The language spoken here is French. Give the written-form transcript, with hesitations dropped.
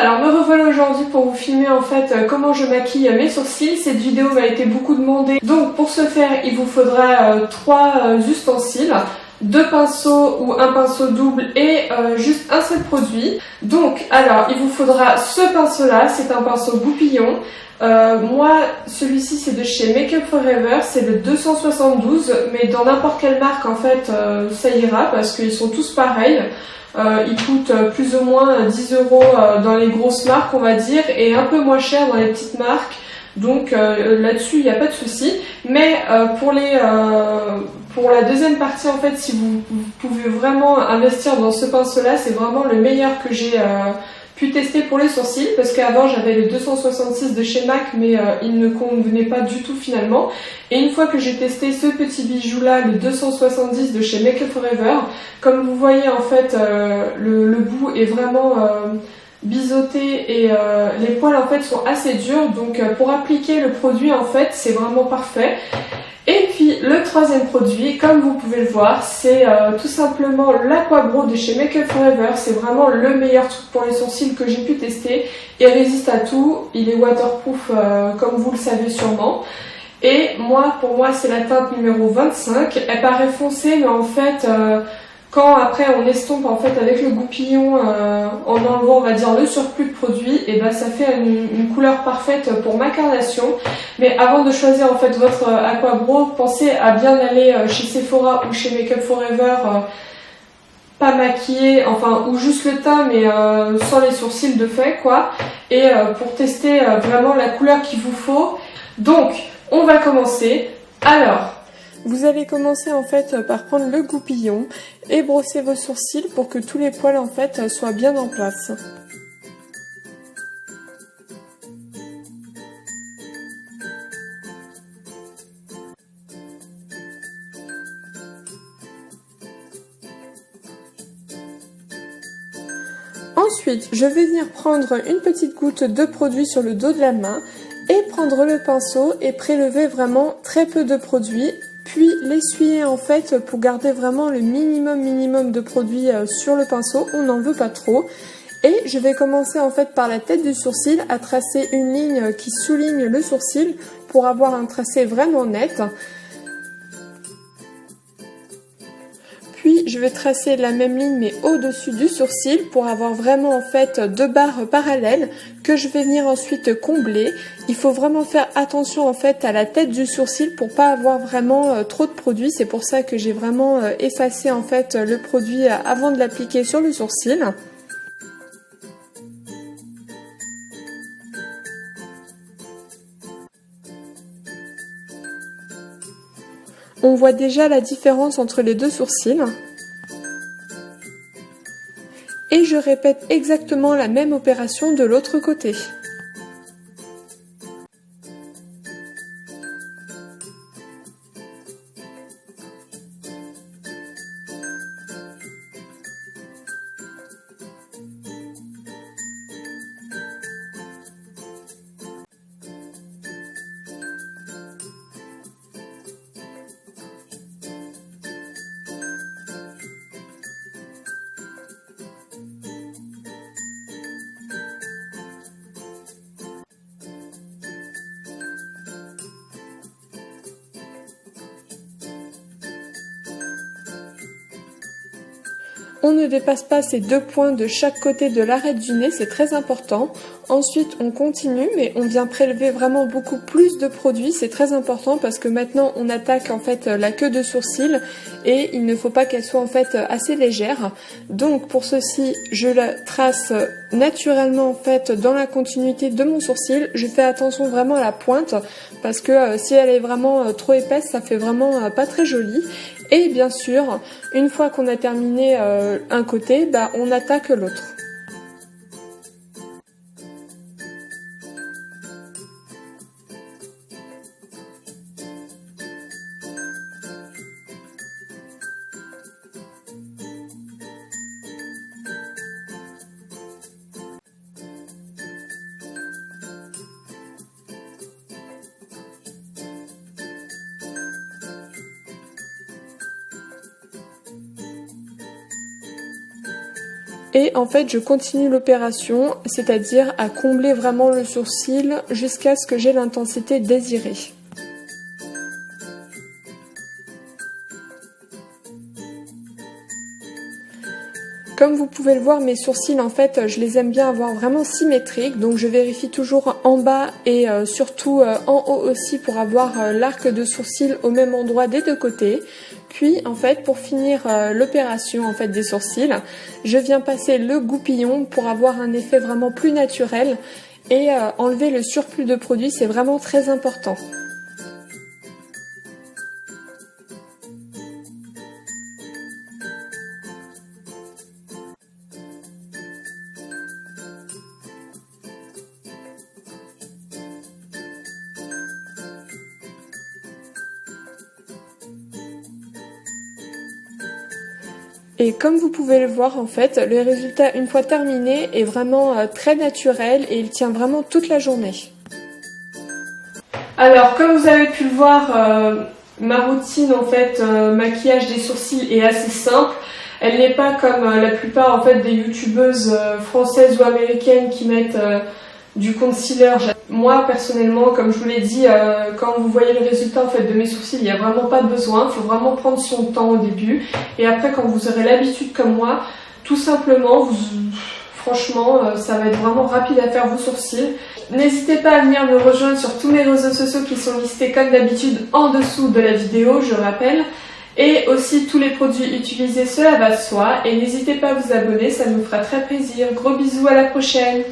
alors me revoilà aujourd'hui pour vous filmer en fait comment je maquille mes sourcils. Cette vidéo m'a été beaucoup demandée, donc pour ce faire il vous faudra 3 ustensiles, 2 pinceaux ou un pinceau double et juste un seul produit. Donc alors il vous faudra ce pinceau là, c'est un pinceau goupillon. Moi celui-ci c'est de chez Make Up Forever, c'est le 272, mais dans n'importe quelle marque en fait ça ira parce qu'ils sont tous pareils. Ils coûtent plus ou moins 10 € dans les grosses marques on va dire et un peu moins cher dans les petites marques. Donc là-dessus il n'y a pas de souci. Mais pour la deuxième partie en fait, si vous pouvez vraiment investir dans ce pinceau là, c'est vraiment le meilleur que j'ai pu tester pour les sourcils, parce qu'avant j'avais le 266 de chez MAC mais il ne convenait pas du tout finalement. Et une fois que j'ai testé ce petit bijou là, le 270 de chez Make Up Forever, comme vous voyez en fait le bout est vraiment biseauté et les poils en fait sont assez durs, donc pour appliquer le produit en fait c'est vraiment parfait. Et puis le troisième produit, comme vous pouvez le voir, c'est tout simplement l'Aqua-Brow de chez Make Up Forever. C'est vraiment le meilleur truc pour les sourcils que j'ai pu tester. Il résiste à tout, il est waterproof comme vous le savez sûrement. Et pour moi c'est la teinte numéro 25. Elle paraît foncée mais en fait quand après on estompe en fait avec le goupillon en enlevant on va dire le surplus de produit, et ben ça fait une couleur parfaite pour ma carnation. Mais avant de choisir en fait votre Aquabro, pensez à bien aller chez Sephora ou chez Make Up Forever, pas maquillé, enfin ou juste le teint mais sans les sourcils de fait quoi, et pour tester vraiment la couleur qu'il vous faut. Donc on va commencer. Alors vous allez commencer en fait par prendre le goupillon et brosser vos sourcils pour que tous les poils en fait soient bien en place. Ensuite, je vais venir prendre une petite goutte de produit sur le dos de la main et prendre le pinceau et prélever vraiment très peu de produit. Puis l'essuyer en fait pour garder vraiment le minimum de produit sur le pinceau, on n'en veut pas trop. Et je vais commencer en fait par la tête du sourcil à tracer une ligne qui souligne le sourcil pour avoir un tracé vraiment net. Puis je vais tracer la même ligne mais au-dessus du sourcil pour avoir vraiment en fait 2 barres parallèles que je vais venir ensuite combler. Il faut vraiment faire attention en fait à la tête du sourcil pour pas avoir vraiment trop de produit. C'est pour ça que j'ai vraiment effacé en fait le produit avant de l'appliquer sur le sourcil. On voit déjà la différence entre les deux sourcils. Et je répète exactement la même opération de l'autre côté. On ne dépasse pas ces 2 points de chaque côté de l'arête du nez, c'est très important. Ensuite, on continue, mais on vient prélever vraiment beaucoup plus de produit. C'est très important parce que maintenant, on attaque en fait la queue de sourcil et il ne faut pas qu'elle soit en fait assez légère. Donc pour ceci, je la trace naturellement en fait dans la continuité de mon sourcil. Je fais attention vraiment à la pointe parce que si elle est vraiment trop épaisse, ça fait vraiment pas très joli. Et bien sûr, une fois qu'on a terminé un côté, on attaque l'autre. Et en fait je continue l'opération, c'est-à-dire à combler vraiment le sourcil jusqu'à ce que j'ai l'intensité désirée. Comme vous pouvez le voir, mes sourcils en fait je les aime bien avoir vraiment symétriques, donc je vérifie toujours en bas et surtout en haut aussi pour avoir l'arc de sourcil au même endroit des deux côtés. Puis en fait pour finir l'opération en fait des sourcils, je viens passer le goupillon pour avoir un effet vraiment plus naturel et enlever le surplus de produit, c'est vraiment très important. Et comme vous pouvez le voir en fait, le résultat une fois terminé est vraiment très naturel et il tient vraiment toute la journée. Alors comme vous avez pu le voir, ma routine en fait maquillage des sourcils est assez simple. Elle n'est pas comme la plupart en fait des youtubeuses françaises ou américaines qui mettent du concealer. Moi personnellement, comme je vous l'ai dit, quand vous voyez le résultat en fait de mes sourcils, il n'y a vraiment pas besoin, il faut vraiment prendre son temps au début. Et après quand vous aurez l'habitude comme moi, tout simplement, franchement, ça va être vraiment rapide à faire vos sourcils. N'hésitez pas à venir me rejoindre sur tous mes réseaux sociaux qui sont listés comme d'habitude en dessous de la vidéo, je rappelle. Et aussi tous les produits utilisés, cela va de soi. Et n'hésitez pas à vous abonner, ça nous fera très plaisir. Gros bisous, à la prochaine!